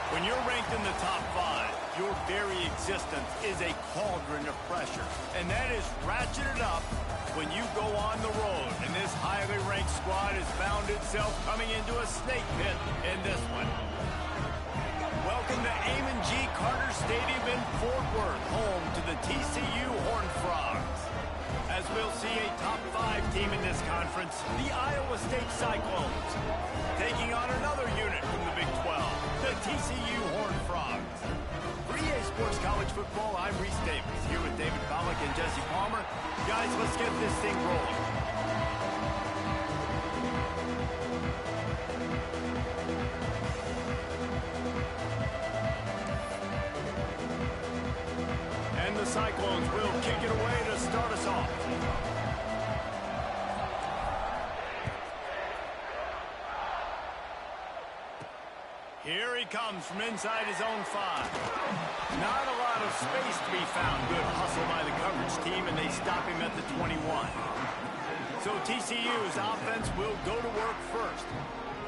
When you're ranked in the top 5, your very existence is a cauldron of pressure. And that is ratcheted up when you go on the road. And this highly ranked squad has found itself coming into a snake pit in this one. Welcome to Amon G. Carter Stadium in Fort Worth, home to the TCU Horned Frogs. As we'll see a top 5 team in this conference, the Iowa State Cyclones, taking on another unit from the Big 12, the TCU Horned Frogs. For EA Sports College Football, I'm Reese Davis, here with David Pollack and Jesse Palmer. Guys, let's get this thing rolling. And the Cyclones will kick it away to start us off. Here he comes from inside his own 5. Not a lot of space to be found. Good hustle by the coverage team, and they stop him at the 21. So TCU's offense will go to work first.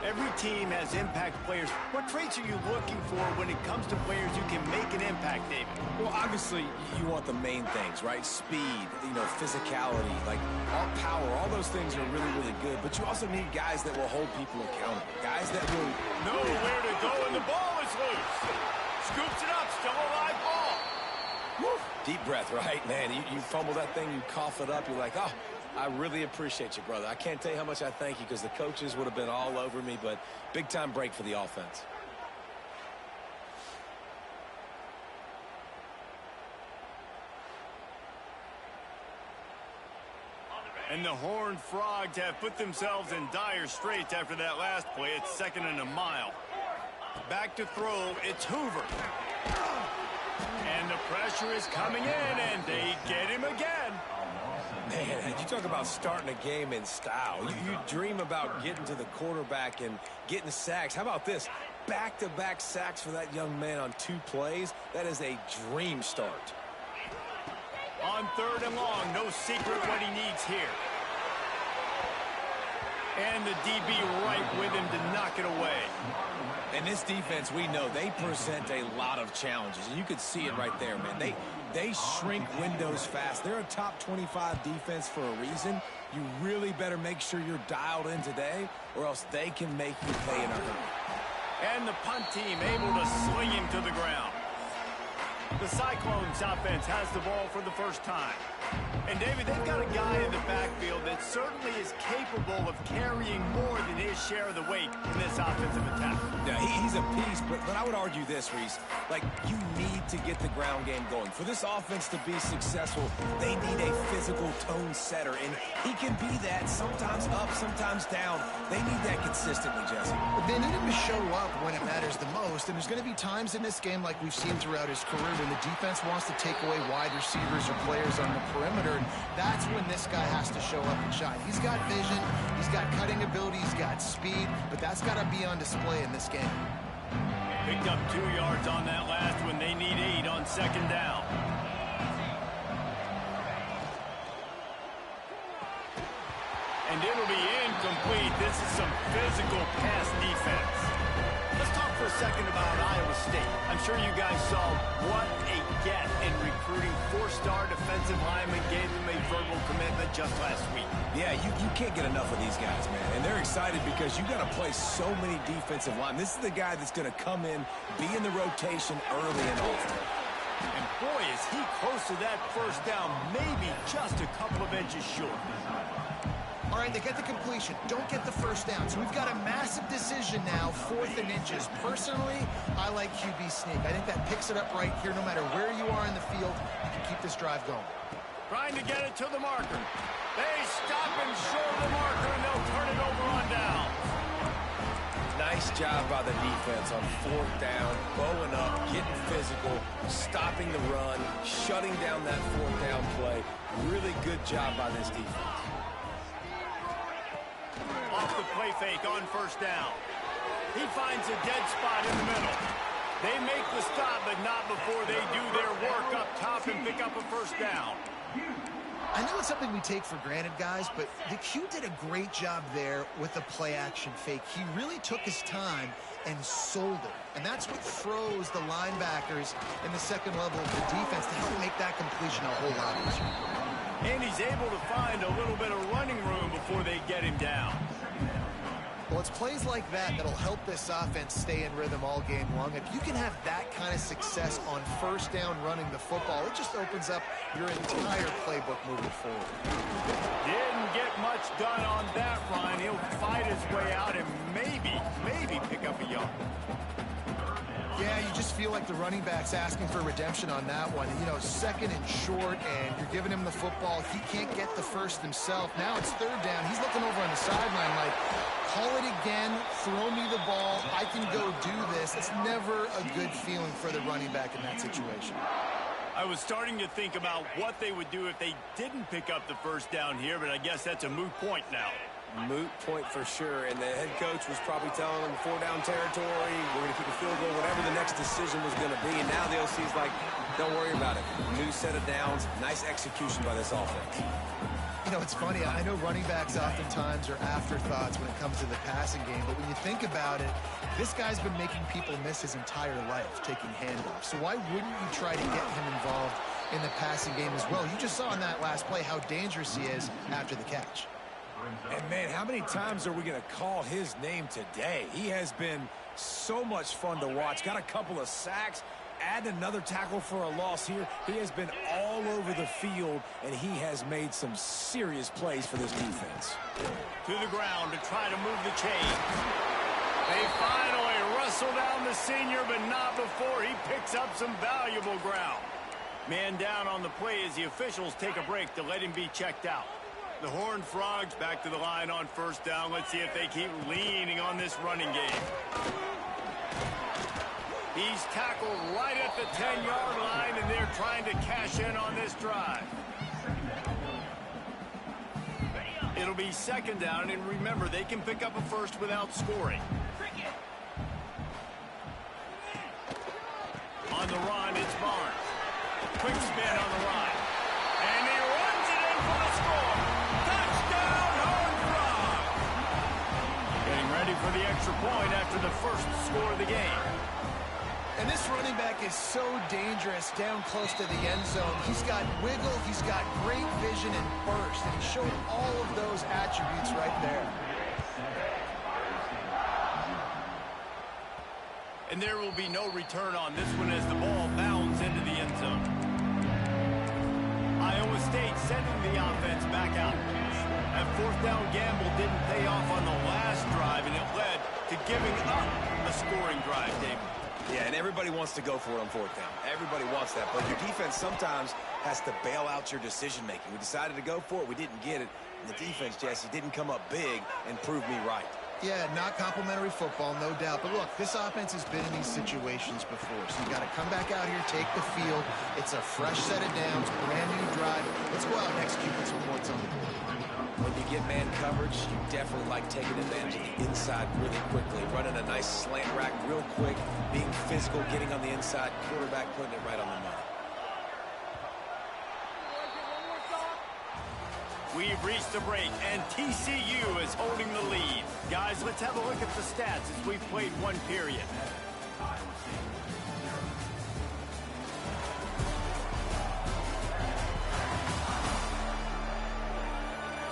Every team has impact players. What traits are you looking for when it comes to players who can make an impact, David? Well, obviously, you want the main things, right? Speed, physicality, like all power, all those things are really, really good. But you also need guys that will hold people accountable. Guys that will... Nowhere to go, and the ball is loose. Scoops it up, still a live ball. Woo. Deep breath, right, man? You fumble that thing, you cough it up, you're like, oh, I really appreciate you, brother. I can't tell you how much I thank you because the coaches would have been all over me, but big-time break for the offense. And the Horned Frogs have put themselves in dire straits after that last play. It's 2nd and a mile. Back to throw, it's Hoover. And the pressure is coming in, and they get him again. Man, you talk about starting a game in style. You dream about getting to the quarterback and getting sacks. How about this? Back-to-back sacks for that young man on 2 plays. That is a dream start. On 3rd and long, no secret what he needs here. And the DB right with him to knock it away. And this defense, we know, they present a lot of challenges. And you could see it right there, man. They shrink windows fast. They're a top 25 defense for a reason. You really better make sure you're dialed in today, or else they can make you pay in a hurry. And the punt team able to sling him to the ground. The Cyclones offense has the ball for the first time. And, David, they've got a guy in the backfield that certainly is capable of carrying more than his share of the weight in this offensive attack. Yeah, he's a piece, but I would argue this, Reese. Like, you need to get the ground game going. For this offense to be successful, they need a physical tone setter, and he can be that, sometimes up, sometimes down. They need that consistently, Jesse. They need him to show up when it matters the most, and there's going to be times in this game like we've seen throughout his career when the defense wants to take away wide receivers or players on the perimeter, and that's when this guy has to show up and shine. He's got vision, he's got cutting ability, he's got speed, but that's got to be on display in this game. Picked up 2 yards on that last one. They need 8 on 2nd down. And it'll be incomplete. This is some physical pass defense. Let's talk for a second about Iowa State. I'm sure you guys saw what a get in recruiting 4-star defensive linemen, gave them a verbal commitment just last week. Yeah, you can't get enough of these guys, man. And they're excited because you got to play so many defensive line. This is the guy that's going to come in, be in the rotation early and often. And boy, is he close to that first down, maybe just a couple of inches short. All right, they get the completion. Don't get the first down. So we've got a massive decision now, 4th and inches. Personally, I like QB sneak. I think that picks it up right here. No matter where you are in the field, you can keep this drive going. Trying to get it to the marker. They stop him short of the marker, and they'll turn it over on down. Nice job by the defense on 4th down, bowing up, getting physical, stopping the run, shutting down that 4th down play. Really good job by this defense. Off the play fake on 1st down. He finds a dead spot in the middle. They make the stop, but not before they do their work up top and pick up a 1st down. I know it's something we take for granted, guys, but the Q did a great job there with the play-action fake. He really took his time and sold it. And that's what froze the linebackers in the second level of the defense to help make that completion a whole lot easier. And he's able to find a little bit of running room before they get him down. Well, it's plays like that that'll help this offense stay in rhythm all game long. If you can have that kind of success on first down running the football, it just opens up your entire playbook moving forward. Didn't get much done on that run. He'll fight his way out and maybe pick up a yard. Yeah, you just feel like the running back's asking for redemption on that one. You know, second and short, and you're giving him the football. He can't get the first himself. Now it's third down. He's looking over on the sideline like, call it again, throw me the ball, I can go do this. It's never a good feeling for the running back in that situation. I was starting to think about what they would do if they didn't pick up the first down here, but I guess that's a moot point now. Moot point for sure, and the head coach was probably telling them 4-down territory, we're going to kick a field goal, whatever the next decision was going to be, and now the OC's like, don't worry about it. New set of downs, nice execution by this offense. You know, it's funny, I know running backs oftentimes are afterthoughts when it comes to the passing game, but when you think about it, this guy's been making people miss his entire life taking handoffs. So why wouldn't you try to get him involved in the passing game as well? You just saw in that last play how dangerous he is after the catch. And, man, how many times are we going to call his name today? He has been so much fun to watch. Got a couple of sacks. Add another tackle for a loss here. He has been all over the field, and he has made some serious plays for this defense. To the ground to try to move the chain. They finally wrestle down the senior, but not before he picks up some valuable ground. Man down on the play as the officials take a break to let him be checked out. The Horned Frogs back to the line on first down. Let's see if they keep leaning on this running game. He's tackled right at the 10-yard line, and they're trying to cash in on this drive. It'll be second down, and remember, they can pick up a first without scoring. On the run, it's Barnes. Quick spin on the run. And he runs it in for the score. Touchdown, Horned Frogs! Getting ready for the extra point after the first score of the game. And this running back is so dangerous down close to the end zone. He's got wiggle, he's got great vision and burst, and he showed all of those attributes right there. And there will be no return on this one as the ball bounds into the end zone. Iowa State sending the offense back out. That fourth down gamble didn't pay off on the last drive, and it led to giving up a scoring drive, David. Yeah, and everybody wants to go for it on fourth down. Everybody wants that. But your defense sometimes has to bail out your decision-making. We decided to go for it. We didn't get it. And the defense, Jesse, didn't come up big and prove me right. Yeah, not complimentary football, no doubt. But look, this offense has been in these situations before. So you got to come back out here, take the field. It's a fresh set of downs, brand new drive. Let's go out and execute with some points on the board. When you get man coverage, you definitely like taking advantage of the inside really quickly, running a nice slant rack real quick, being physical, getting on the inside, quarterback putting it right on the money. We've reached the break, and TCU is holding the lead. Guys, let's have a look at the stats as we've played one period.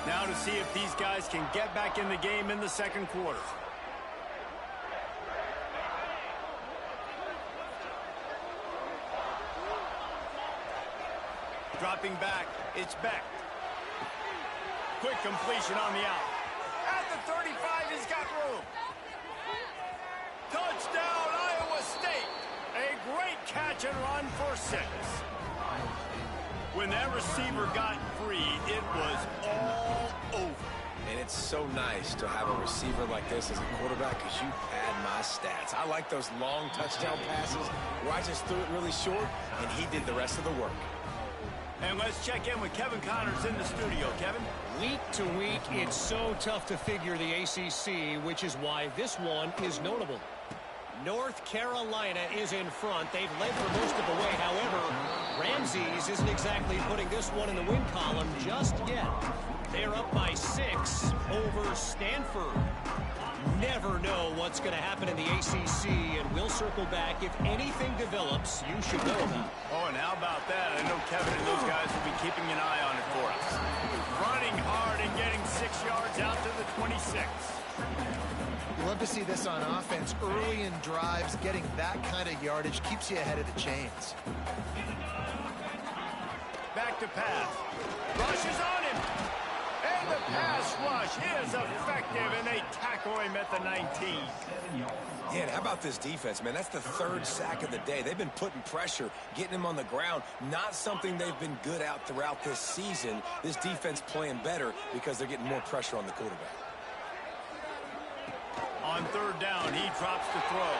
Now to see if these guys can get back in the game in the second quarter. Dropping back, it's Beck. Quick completion on the out. At the 35, he's got room. Touchdown, Iowa State. A great catch and run for 6. When that receiver got free, it was all over. And it's so nice to have a receiver like this as a quarterback because you pad my stats. I like those long touchdown passes where I just threw it really short, and he did the rest of the work. And let's check in with Kevin Connors in the studio. Kevin? Week to week, it's so tough to figure the ACC, which is why this one is notable. North Carolina is in front. They've led for most of the way. However, Ramsey's isn't exactly putting this one in the win column just yet. They're up by 6 over Stanford. Never know what's going to happen in the ACC, and we'll circle back if anything develops you should know about. Oh, and how about that? I know Kevin and those guys will be keeping an eye on it for us. Running hard and getting 6 yards out to the 26. You love to see this on offense. Early in drives, getting that kind of yardage keeps you ahead of the chains. Back to pass. Rush is on him. And the pass rush is effective, and they tackle him at the 19. Yeah, and how about this defense, man? That's the 3rd sack of the day. They've been putting pressure, getting him on the ground. Not something they've been good at throughout this season. This defense playing better because they're getting more pressure on the quarterback. On 3rd down, he drops to throw.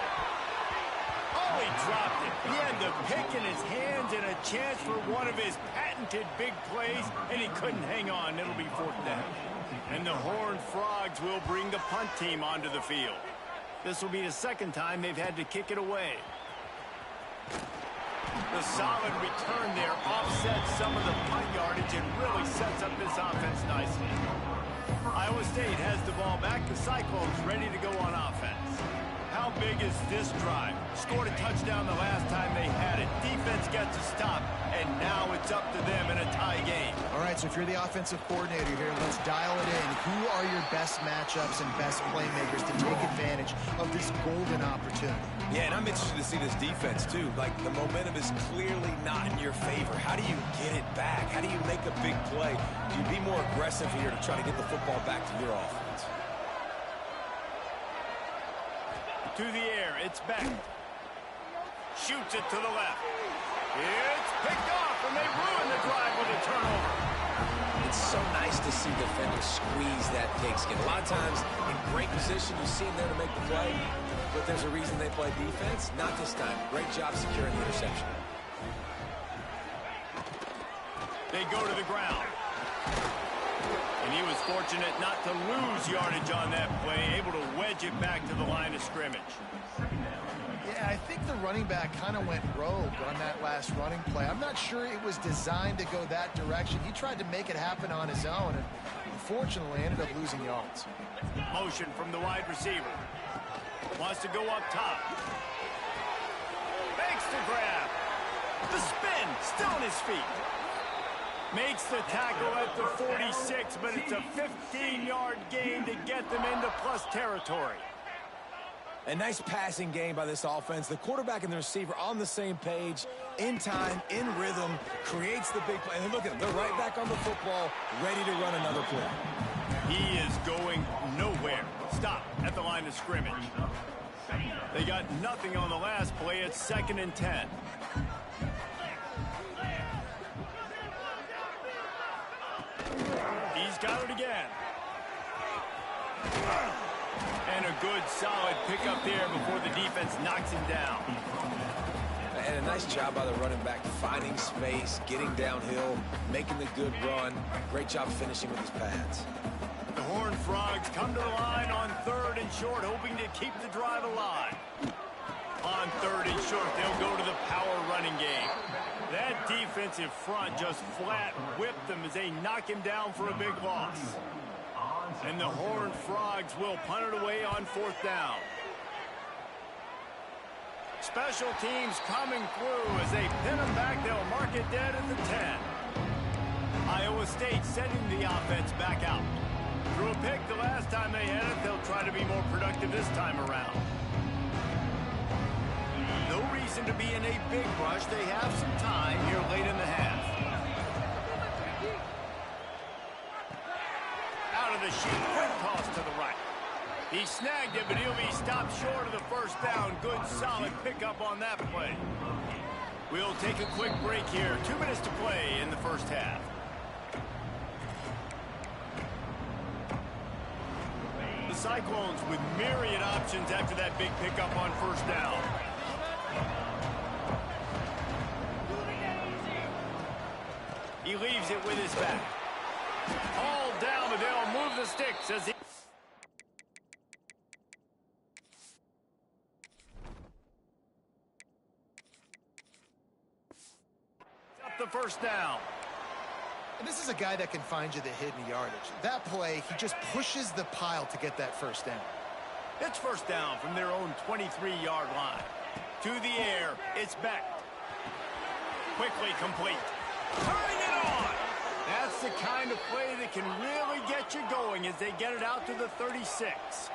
Oh, he dropped it. He had the pick in his hands and a chance for one of his patented big plays, and he couldn't hang on. It'll be 4th down. And the Horned Frogs will bring the punt team onto the field. This will be the 2nd time they've had to kick it away. The solid return there offsets some of the punt yardage and really sets up this offense nicely. Iowa State has the ball back. The Cyclones ready to go on offense. How big is this drive? Scored a touchdown the last time they had it. Defense gets a stop, and now it's up to them in a tie game. All right, so if you're the offensive coordinator here, let's dial it in. Who are your best matchups and best playmakers to take advantage of this golden opportunity? Yeah, and I'm interested to see this defense, too. Like, the momentum is clearly not in your favor. How do you get it back? How do you make a big play? Do you be more aggressive here to try to get the football back to your offense? To the air, it's Beck. Shoots it to the left. It's picked off, and they ruin the drive with a turnover. It's so nice to see defenders squeeze that pigskin. A lot of times, in great position, you see them there to make the play, but there's a reason they play defense. Not this time. Great job securing the interception. They go to the ground. And he was fortunate not to lose yardage on that play, able to wedge it back to the line of scrimmage. Yeah, I think the running back kind of went rogue on that last running play. I'm not sure it was designed to go that direction. He tried to make it happen on his own, and unfortunately ended up losing yards. Motion from the wide receiver. Wants to go up top. Makes the grab. The spin, still on his feet. Makes the tackle at the 46, but it's a 15-yard gain to get them into plus territory. A nice passing game by this offense. The quarterback and the receiver on the same page, in time, in rhythm, creates the big play. And look at them. They're right back on the football, ready to run another play. He is going nowhere. Stop at the line of scrimmage. They got nothing on the last play. It's 2nd and 10. He's got it again. And a good, solid pickup there before the defense knocks him down. And a nice job by the running back, finding space, getting downhill, making the good run. Great job finishing with his pads. The Horned Frogs come to the line on 3rd and short, hoping to keep the drive alive. On 3rd and short, they'll go to the power running game. That defensive front just flat whipped them as they knock him down for a big loss. And the Horned Frogs will punt it away on 4th down. Special teams coming through as they pin them back. They'll mark it dead at the 10. Iowa State sending the offense back out. Threw a pick the last time they had it. They'll try to be more productive this time around. No reason to be in a big rush. They have some time here late in the half. Out of the sheet, quick toss to the right. He snagged it, but he'll be stopped short of the 1st down. Good, solid pickup on that play. We'll take a quick break here. 2 minutes to play in the 1st half. The Cyclones with myriad options after that big pickup on 1st down. He leaves it with his back. All down, but they'll move the sticks as he... first down. And this is a guy that can find you the hidden yardage. That play, he just pushes the pile to get that first down. It's first down from their own 23-yard line. To the air, it's Beck. Quickly complete. Turning it on! That's the kind of play that can really get you going as they get it out to the 36.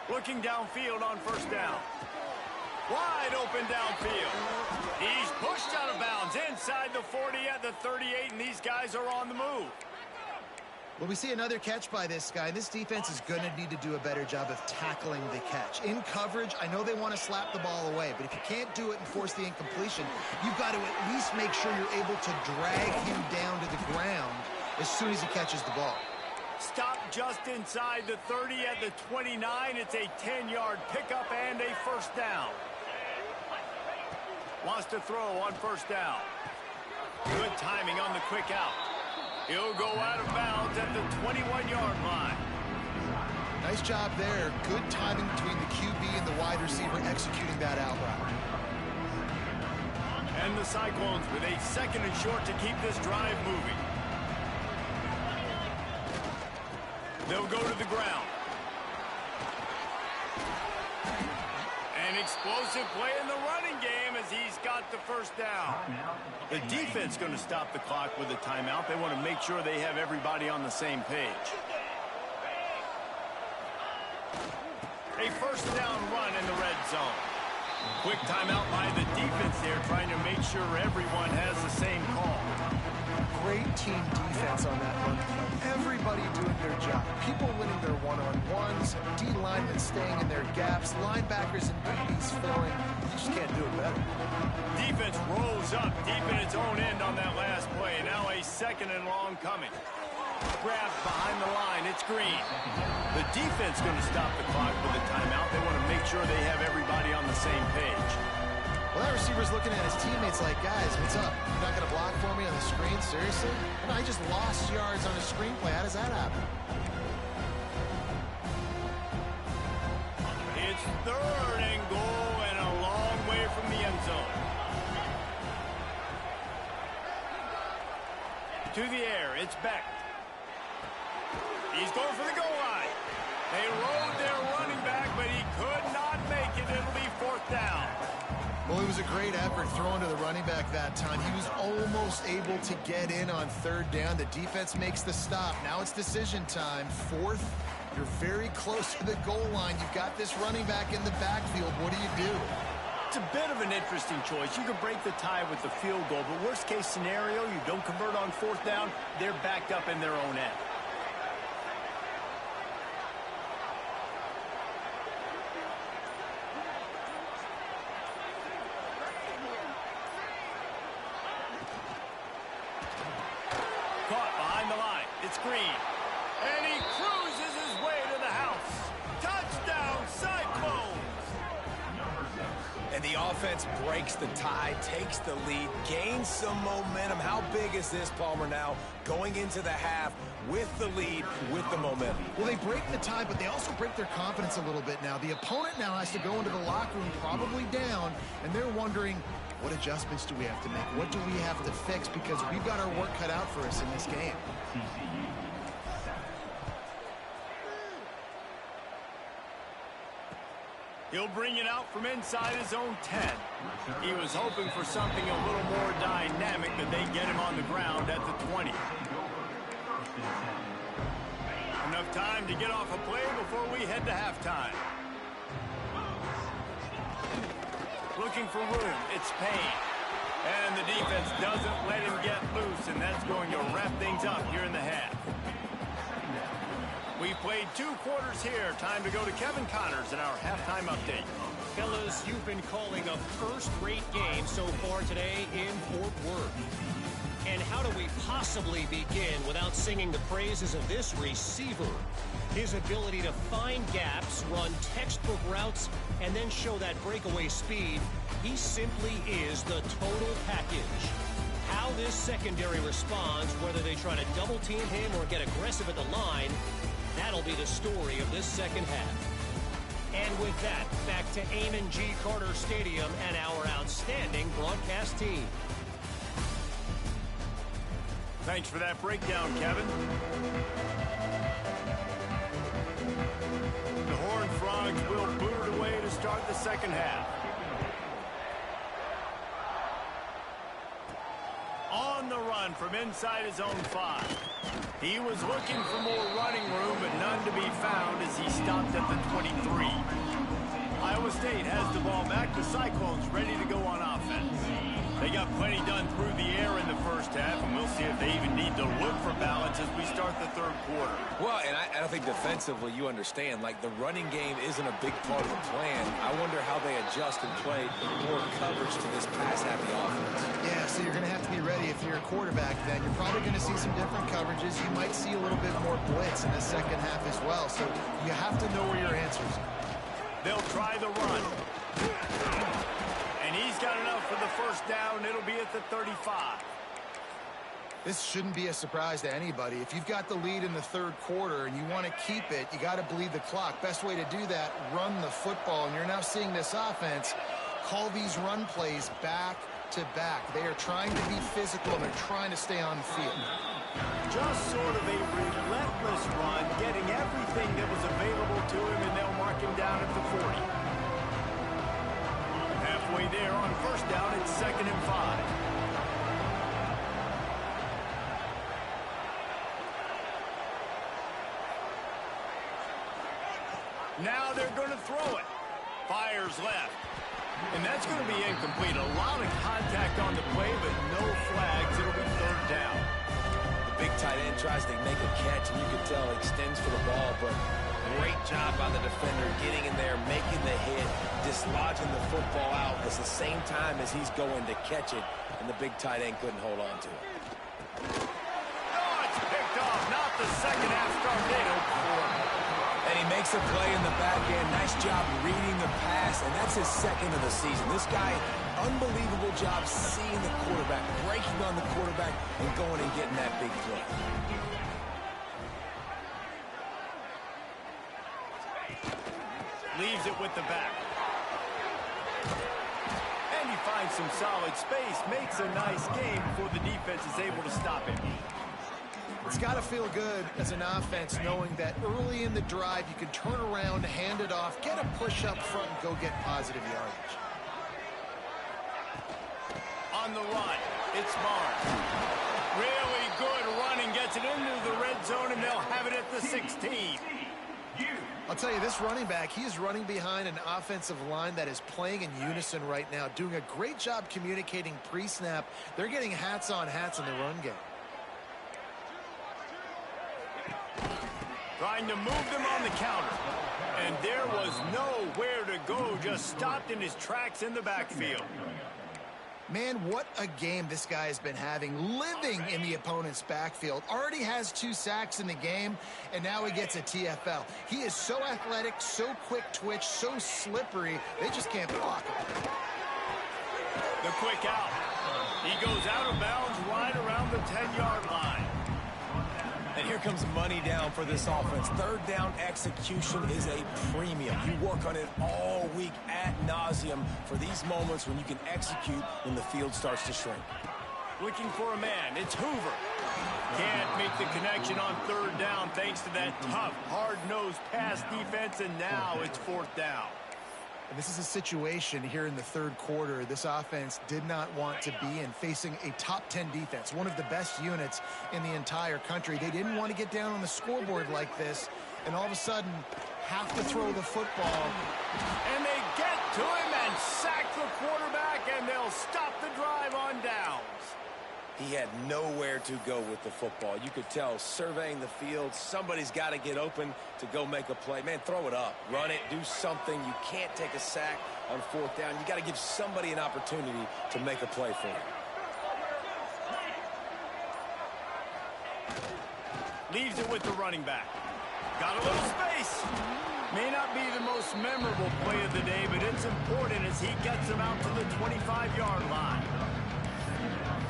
Looking downfield on first down. Wide open downfield. He's pushed out of bounds inside the 40 at the 38, and these guys are on the move. Well, we see another catch by this guy. This defense is going to need to do a better job of tackling the catch. In coverage, I know they want to slap the ball away, but if you can't do it and force the incompletion, you've got to at least make sure you're able to drag him down to the ground as soon as he catches the ball. Stop just inside the 30 at the 29. It's a 10-yard pickup and a first down. Wants to throw on first down. Good timing on the quick out. He'll go out of bounds at the 21-yard line. Nice job there. Good timing between the QB and the wide receiver executing that out route. And the Cyclones with a second and short to keep this drive moving. They'll go to the ground. An explosive play in the running game as he's got the first down. The defense going to stop the clock with a timeout. They want to make sure they have everybody on the same page. A first down run in the red zone. Quick timeout by the defense there, trying to make sure everyone has the same call. Great team defense on that run. Everybody doing their job. People winning their one-on-ones, D-linemen staying in their gaps, linebackers and DBs filling. You just can't do it better. Defense rolls up deep in its own end on that last play. Now a second and long coming. Grabbed behind the line. It's Green. The defense going to stop the clock with a timeout. They want to make sure they have everybody on the same page. Well, that receiver's looking at his teammates like, guys, what's up? You're not going to block for me on the screen? Seriously? And I just lost yards on a screenplay. How does that happen? It's third and goal and a long way from the end zone. To the air, it's Beck. He's going for the goal line. They rode their running back, but he could not make it. It'll be fourth down. Well, it was a great effort throwing to the running back that time. He was almost able to get in on third down. The defense makes the stop. Now it's decision time. Fourth, you're very close to the goal line. You've got this running back in the backfield. What do? It's a bit of an interesting choice. You can break the tie with the field goal, but worst case scenario, you don't convert on fourth down, they're backed up in their own end. Caught behind the line. It's Green. And he cruises his way to the house. Touchdown, Cyclones! And the offense breaks the tie, takes the lead, gains some momentum. How big is this, Palmer, now going into the half with the lead, with the momentum? Well, they break the tie, but they also break their confidence a little bit now. The opponent now has to go into the locker room probably down, and they're wondering, what adjustments do we have to make? What do we have to fix? Because we've got our work cut out for us in this game. He'll bring it out from inside his own 10. He was hoping for something a little more dynamic, but they get him on the ground at the 20. Enough time to get off a play before we head to halftime. Looking for room, it's Payne. And the defense doesn't let him get loose, and that's going to wrap things up here in the half. We played 2 quarters here. Time to go to Kevin Connors in our halftime update. Fellas, you've been calling a first-rate game so far today in Fort Worth. And how do we possibly begin without singing the praises of this receiver? His ability to find gaps, run textbook routes, and then show that breakaway speed. He simply is the total package. How this secondary responds, whether they try to double-team him or get aggressive at the line, that'll be the story of this second half. And with that, back to Amon G. Carter Stadium and our outstanding broadcast team. Thanks for that breakdown, Kevin. The Horned Frogs will boot it away to start the second half. On the run from inside his own 5. He was looking for more running room, but none to be found as he stopped at the 23. Iowa State has the ball back. The Cyclones ready to go on offense. They got plenty done through the air in the first half, and we'll see if they even need to look for balance as we start the third quarter. Well, and I think defensively you understand, like the running game isn't a big part of the plan. I wonder how they adjust and play more coverage to this pass-happy offense. Yeah, so you're going to have to be ready if you're a quarterback then. You're probably going to see some different coverages. You might see a little bit more blitz in the second half as well. So you have to know where your answers are. They'll try the run. And he's got enough for the first down. It'll be at the 35. This shouldn't be a surprise to anybody. If you've got the lead in the third quarter and you want to keep it, you got to bleed the clock. Best way to do that, run the football. And you're now seeing this offense call these run plays back to back. They are trying to be physical and they're trying to stay on the field. Just sort of a relentless run, getting everything that was available to him, and they'll mark him down at the 40. Halfway there on first down, it's 2nd and 5. Now they're going to throw it. Fires left. And that's going to be incomplete. A lot of contact on the play, but no flags. It'll be 3rd down. The big tight end tries to make a catch, and you can tell he extends for the ball, but great job by the defender getting in there, making the hit, dislodging the football out at the same time as he's going to catch it, and the big tight end couldn't hold on to it. Oh, it's picked off. Not the second half start they hoped for. And he makes a play in the back end. Nice job reading the pass, and that's his 2nd of the season. This guy, unbelievable job seeing the quarterback, breaking on the quarterback, and going and getting that big play. Leaves it with the back. And he finds some solid space. Makes a nice game before the defense is able to stop him. It's got to feel good as an offense knowing that early in the drive you can turn around, hand it off, get a push up front, and go get positive yardage. On the run, it's Barnes. Really good running, gets it into the red zone, and they'll have it at the 16. I'll tell you, this running back, he is running behind an offensive line that is playing in unison right now, doing a great job communicating pre-snap. They're getting hats on hats in the run game. Trying to move them on the counter. And there was nowhere to go, just stopped in his tracks in the backfield. Man, what a game this guy has been having, living in the opponent's backfield. Already has 2 sacks in the game, and now he gets a TFL. He is so athletic, so quick twitch, so slippery, they just can't block him. The quick out. He goes out of bounds right around the 10-yard line. And here comes money down for this offense. 3rd down execution is a premium. You work on it all week ad nauseum for these moments when you can execute when the field starts to shrink. Looking for a man. It's Hoover. Can't make the connection on 3rd down thanks to that tough, hard-nosed pass defense, and now it's 4th down. And this is a situation here in the third quarter this offense did not want to be in, facing a top 10 defense, one of the best units in the entire country. They didn't want to get down on the scoreboard like this, and all of a sudden have to throw the football. And they get to him and sack the quarterback, and they'll stop the drive on downs. He had nowhere to go with the football. You could tell, surveying the field, somebody's got to get open to go make a play. Man, throw it up, run it, do something. You can't take a sack on 4th down. You got to give somebody an opportunity to make a play for you. Leaves it with the running back. Got a little space. May not be the most memorable play of the day, but it's important as he gets him out to the 25-yard line.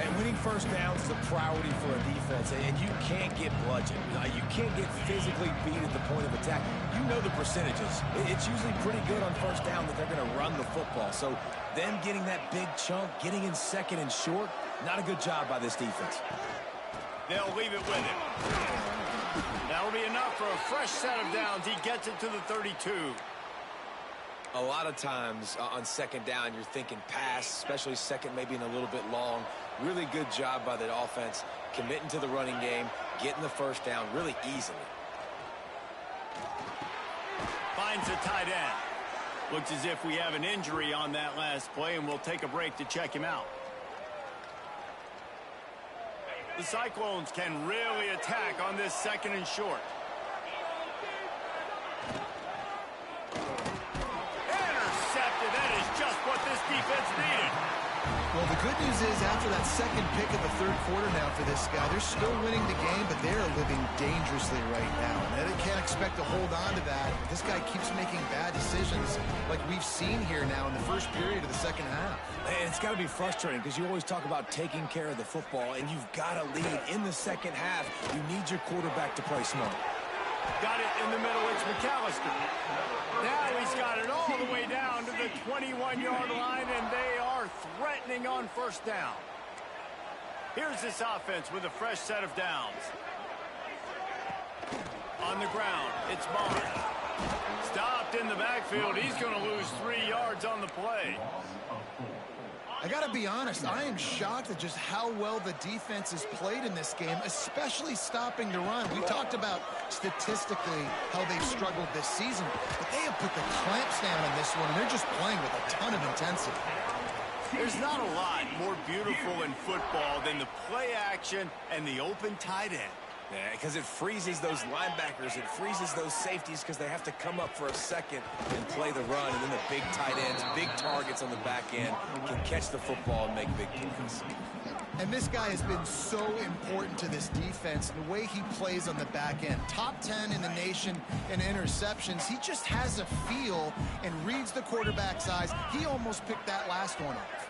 And winning first downs is a priority for a defense, and you can't get bludgeoned. You can't get physically beat at the point of attack. You know the percentages. It's usually pretty good on first down that they're going to run the football. So them getting that big chunk, getting in second and short, not a good job by this defense. They'll leave it with him. That'll be enough for a fresh set of downs. He gets it to the 32. A lot of times on second down, you're thinking pass, especially second maybe in a little bit long. Really good job by the offense, committing to the running game, getting the first down really easily. Finds the tight end. Looks as if we have an injury on that last play, and we'll take a break to check him out. The Cyclones can really attack on this second and short. Intercepted. That is just what this defense needed. Well, the good news is after that second pick of the third quarter now for this guy, they're still winning the game, but they're living dangerously right now. And they can't expect to hold on to that. This guy keeps making bad decisions like we've seen here now in the first period of the second half. And it's got to be frustrating because you always talk about taking care of the football, and you've got to lead in the second half. You need your quarterback to play smart. Got it in the middle. It's McAllister. Now he's got it all the way down to the 21-yard line, and they are threatening on first down. Here's this offense with a fresh set of downs. On the ground, it's Barnes. Stopped in the backfield. He's going to lose 3 yards on the play. I got to be honest, I am shocked at just how well the defense has played in this game, especially stopping the run. We talked about statistically how they've struggled this season, but they have put the clamps down on this one, and they're just playing with a ton of intensity. There's not a lot more beautiful in football than the play action and the open tight end. Yeah, because it freezes those linebackers. It freezes those safeties because they have to come up for a second and play the run. And then the big tight ends, big targets on the back end can catch the football and make big plays. And this guy has been so important to this defense, the way he plays on the back end. Top 10 in the nation in interceptions. He just has a feel and reads the quarterback's eyes. He almost picked that last one off.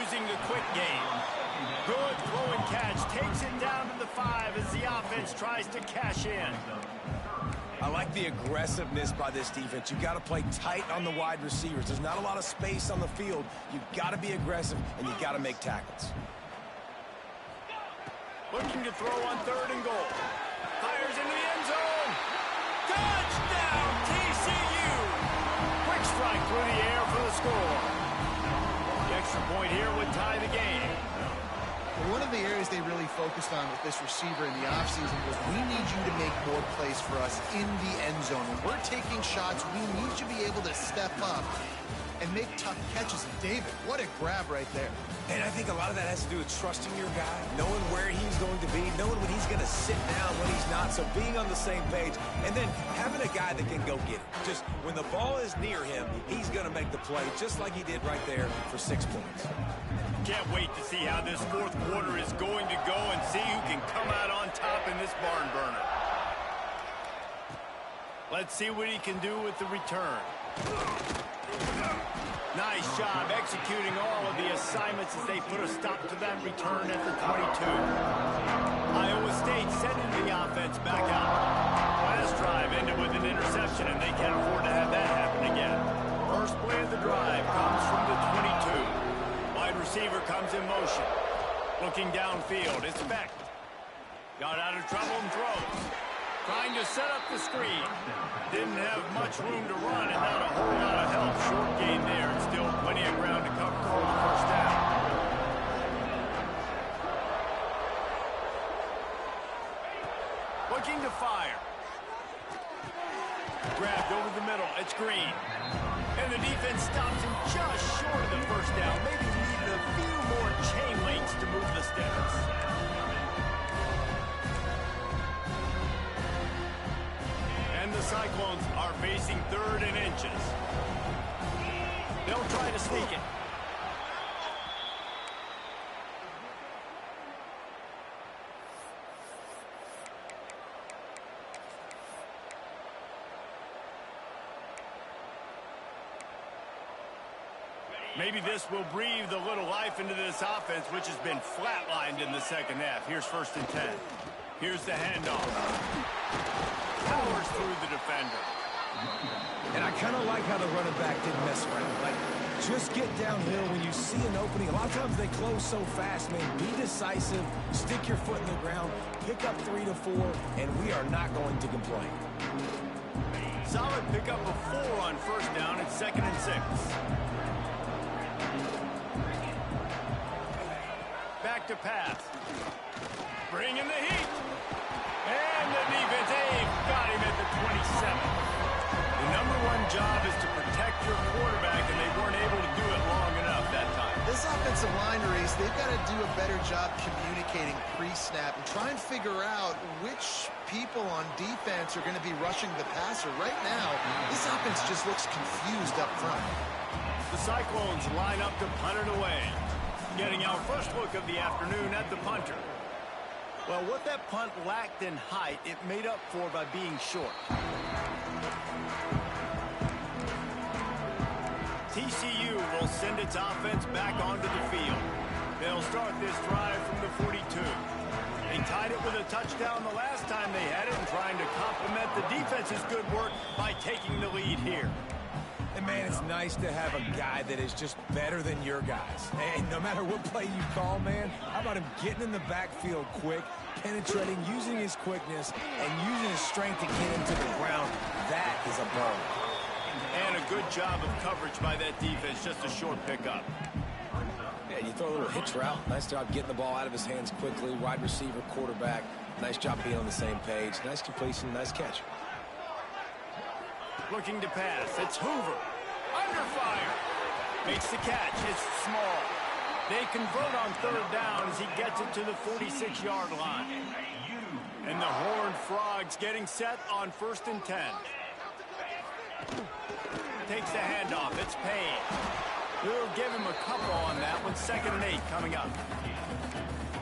Using the quick game. Good throw and catch. Takes it down to the 5 as the offense tries to cash in. I like the aggressiveness by this defense. You've got to play tight on the wide receivers. There's not a lot of space on the field. You've got to be aggressive, and you've got to make tackles. Looking to throw on 3rd and goal. Fires into the end zone. Touchdown, TCU. Quick strike through the air for the score. The extra point here would tie the game. One of the areas they really focused on with this receiver in the offseason was we need you to make more plays for us in the end zone. When we're taking shots, we need you to be able to step up and make tough catches. And David, what a grab right there. And I think a lot of that has to do with trusting your guy, knowing where he's going to be, knowing when he's going to sit down, when he's not. So being on the same page, and then having a guy that can go get it. Just when the ball is near him, he's going to make the play, just like he did right there for 6 points. Can't wait to see how this 4th quarter is going to go and see who can come out on top in this barn burner. Let's see what he can do with the return. Nice job executing all of the assignments as they put a stop to that return at the 22. Iowa State sending the offense back out. Last drive ended with an interception, and they can't afford to have that happen again. First play of the drive comes from the 22. Wide receiver comes in motion. Looking downfield, it's Beck. Got out of trouble and throws. Trying to set up the screen. Didn't have much room to run and not a whole lot of help. Short gain there and still plenty of ground to cover for the first down. Looking to fire. Grabbed over the middle. It's Green. And the defense stops him just short of the first down. Maybe needed a few more chain links to move the sticks. And the Cyclones are facing 3rd and inches. They'll try to sneak it. Maybe this will breathe a little life into this offense, which has been flatlined in the second half. Here's 1st and 10. Here's the handoff. Powers through the defender. And I kind of like how the running back didn't mess around. Like, just get downhill when you see an opening. A lot of times they close so fast, man. Be decisive, stick your foot in the ground, pick up 3 to 4, and we are not going to complain. Solid pickup of 4 on 1st down. It's 2nd and 6. Back to pass. Bring in the heat. And the defense, they've got him at the 27. The #1 job is to protect your quarterback, and they weren't able to do it long enough that time. This offensive line race, they've got to do a better job communicating pre-snap and try and figure out which people on defense are going to be rushing the passer. Right now, this offense just looks confused up front. The Cyclones line up to punt it away. Getting our first look of the afternoon at the punter. Well, what that punt lacked in height, it made up for by being short. TCU will send its offense back onto the field. They'll start this drive from the 42. They tied it with a touchdown the last time they had it and trying to complement the defense's good work by taking the lead here. And, man, it's nice to have a guy that is just better than your guys. And no matter what play you call, man, how about him getting in the backfield quick, penetrating, using his quickness, and using his strength to get into the ground. That is a ball. And a good job of coverage by that defense, just a short pickup. Yeah, you throw a little hitch route. Nice job getting the ball out of his hands quickly. Wide receiver, quarterback. Nice job being on the same page. Nice completion, nice catch. Looking to pass. It's Hoover. Under fire. Makes the catch. It's small. They convert on 3rd down as he gets it to the 46-yard line. And the Horned Frogs getting set on 1st and 10. Takes the handoff. It's Payne. We'll give him a couple on that one. 2nd and 8 coming up.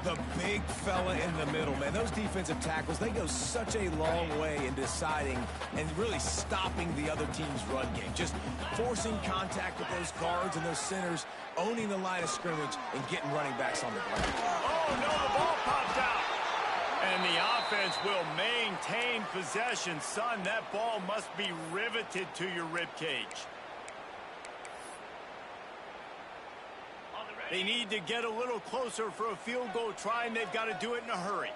The big fella in the middle, man. Those defensive tackles, they go such a long way in deciding and really stopping the other team's run game. Just forcing contact with those guards and those centers, owning the line of scrimmage, and getting running backs on the ground. Oh, no, the ball popped out. And the offense will maintain possession. Son, that ball must be riveted to your ribcage. They need to get a little closer for a field goal try, and they've got to do it in a hurry.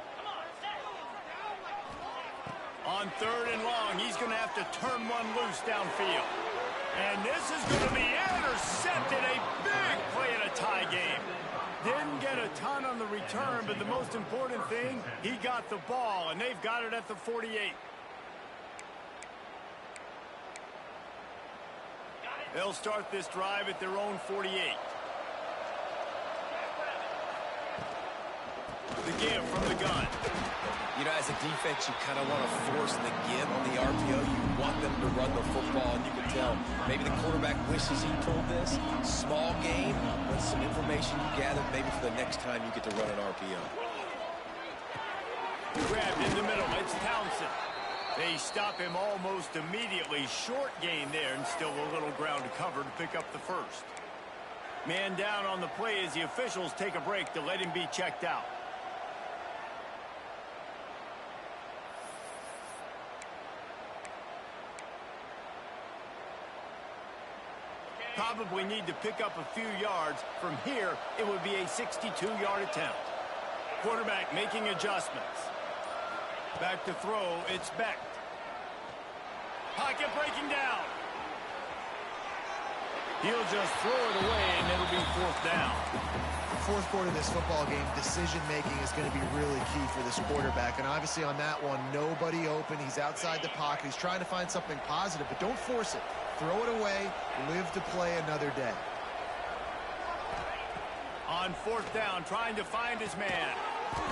On 3rd and long, he's going to have to turn one loose downfield. And this is going to be intercepted. A big play in a tie game. Didn't get a ton on the return, but the most important thing, he got the ball, and they've got it at the 48. They'll start this drive at their own 48. The give from the gun. You know, as a defense, you kind of want to force the give on the RPO. You want them to run the football, and you can tell maybe the quarterback wishes he pulled this. Small game, but some information you gather maybe for the next time you get to run an RPO. Grabbed in the middle. It's Townsend. They stop him almost immediately. Short gain there, and still a little ground to cover to pick up the first. Man down on the play as the officials take a break to let him be checked out. Probably need to pick up a few yards. From here, it would be a 62-yard attempt. Quarterback making adjustments. Back to throw, it's Beck. Pocket breaking down. He'll just throw it away, and it'll be 4th down. Fourth quarter of this football game, decision-making is going to be really key for this quarterback. And obviously on that one, nobody open. He's outside the pocket. He's trying to find something positive, but don't force it. Throw it away. Live to play another day. On 4th down, trying to find his man.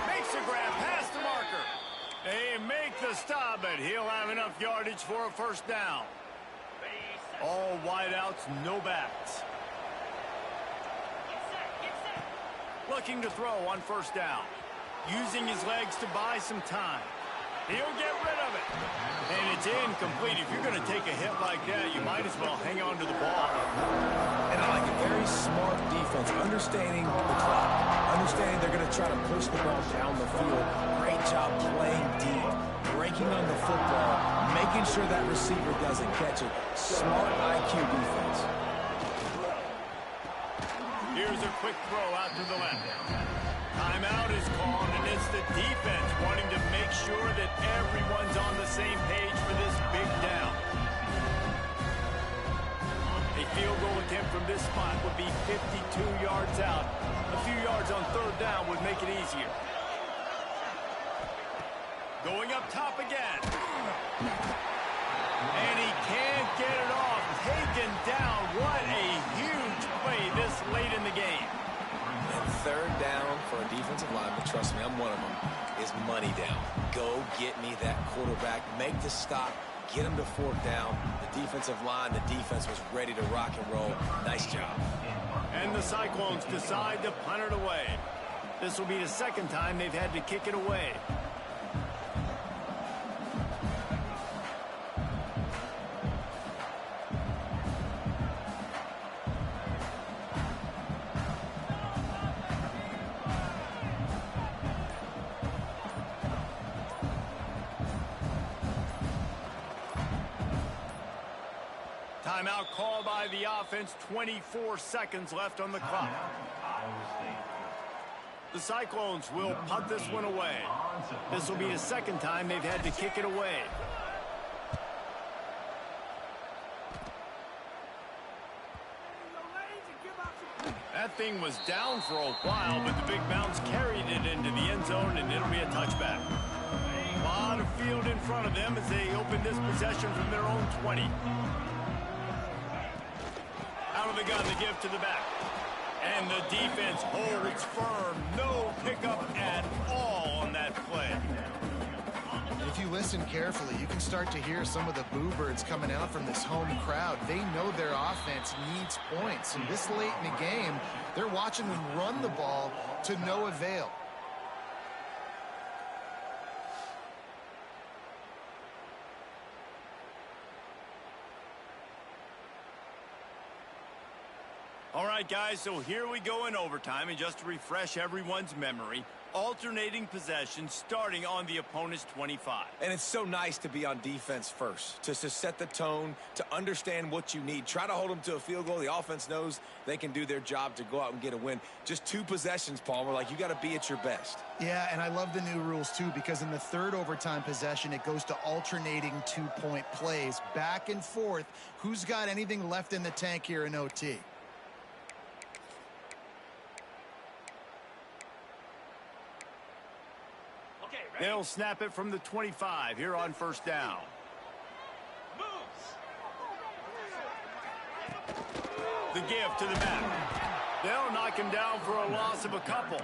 Makes a grab past the marker. They make the stop, but he'll have enough yardage for a 1st down. All wideouts, no backs. Looking to throw on 1st down. Using his legs to buy some time. He'll get rid of it. And it's incomplete. If you're going to take a hit like that, you might as well hang on to the ball. And I like it. Very smart defense. Understanding the clock. Understanding they're going to try to push the ball down the field. Great job playing deep. Breaking on the football. Making sure that receiver doesn't catch it. Smart IQ defense. Here's a quick throw out to the left. Timeout is called, and it's the defense wanting to make sure that everyone's on the same page for this big down. A field goal attempt from this spot would be 52 yards out. A few yards on third down would make it easier. Going up top again. And he can't get it off. Taken down. What a huge play this late in the game. And third down for a defensive lineman, trust me, I'm one of them, is money down. Go get me that quarterback. Make the stop. Get him to fourth down. The defensive line, the defense was ready to rock and roll. Nice job. And the Cyclones decide to punt it away. This will be the second time they've had to kick it away. Timeout called by the offense. 24 seconds left on the clock. The Cyclones will punt this one away. This will be the second time they've had to kick it away. That thing was down for a while, but the big bounce carried it into the end zone, and it'll be a touchback. A lot of field in front of them as they open this possession from their own 20. Out of the gun, the give to the back. And the defense holds firm. No pickup at all on that play. If you listen carefully, you can start to hear some of the boo birds coming out from this home crowd. They know their offense needs points. And this late in the game, they're watching them run the ball to no avail. All right, guys, so here we go in overtime, and just to refresh everyone's memory, alternating possession starting on the opponent's 25. And it's so nice to be on defense first, to set the tone, to understand what you need. Try to hold them to a field goal. The offense knows they can do their job to go out and get a win. Just 2 possessions, Palmer, like you got to be at your best. Yeah, and I love the new rules, too, because in the third overtime possession, it goes to alternating 2-point plays, back and forth. Who's got anything left in the tank here in OT? They'll snap it from the 25 here on first down. The give to the back. They'll knock him down for a loss of a couple.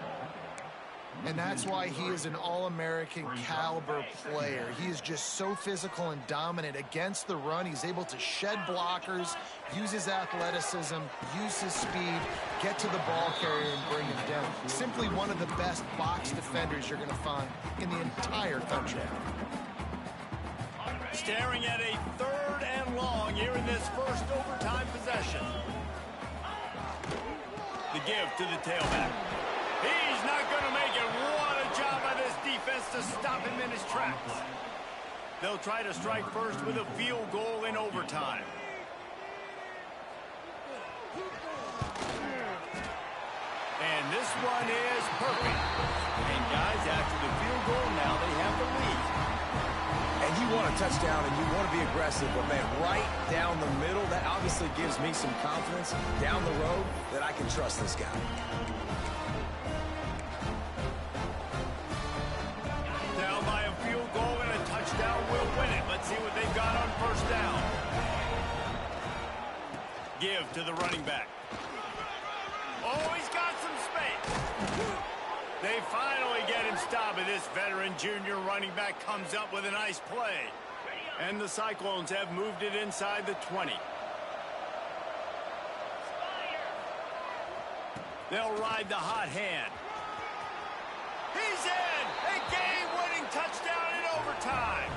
And that's why he is an All-American caliber player. He is just so physical and dominant against the run. He's able to shed blockers, use his athleticism, use his speed, get to the ball carrier and bring him down. Simply one of the best box defenders you're going to find in the entire country. Staring at a third and long here in this first overtime possession. The give to the tailback. He's not going to make it. What a job by this defense to stop him in his tracks. They'll try to strike first with a field goal in overtime. And this one is perfect. And guys, after the field goal, now they have the lead. And you want a touchdown and you want to be aggressive, but man, right down the middle, that obviously gives me some confidence down the road that I can trust this guy. Down by a field goal and a touchdown will win it. Let's see what they've got on first down. Give to the running back. Oh, he's got some space. They finally get him stopped, and this veteran junior running back comes up with a nice play. And the Cyclones have moved it inside the 20. They'll ride the hot hand. He's in! A game-winning touchdown in overtime. time.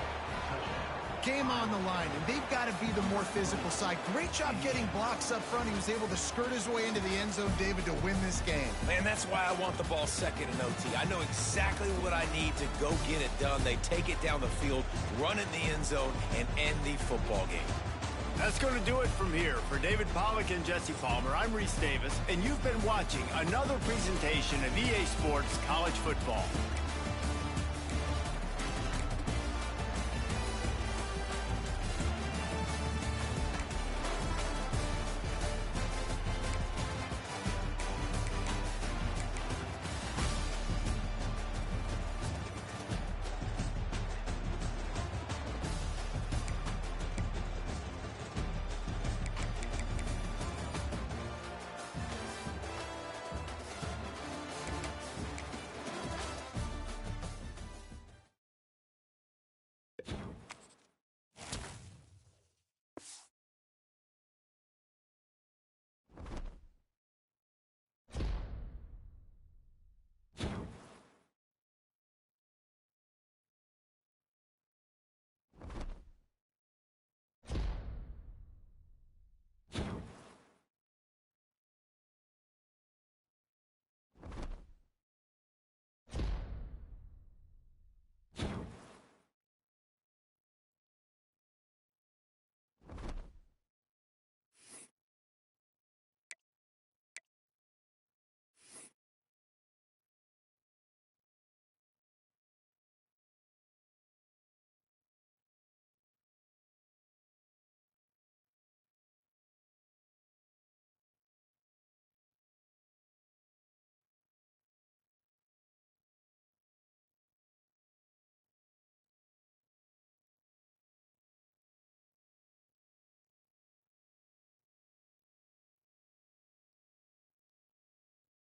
Game on the line, and they've got to be the more physical side. Great job getting blocks up front. He was able to skirt his way into the end zone, David, to win this game. Man, that's why I want the ball second in OT. I know exactly what I need to go get it done. They take it down the field, run it in the end zone, and end the football game. That's going to do it from here. For David Pollack and Jesse Palmer, I'm Reese Davis, and you've been watching another presentation of EA Sports College Football.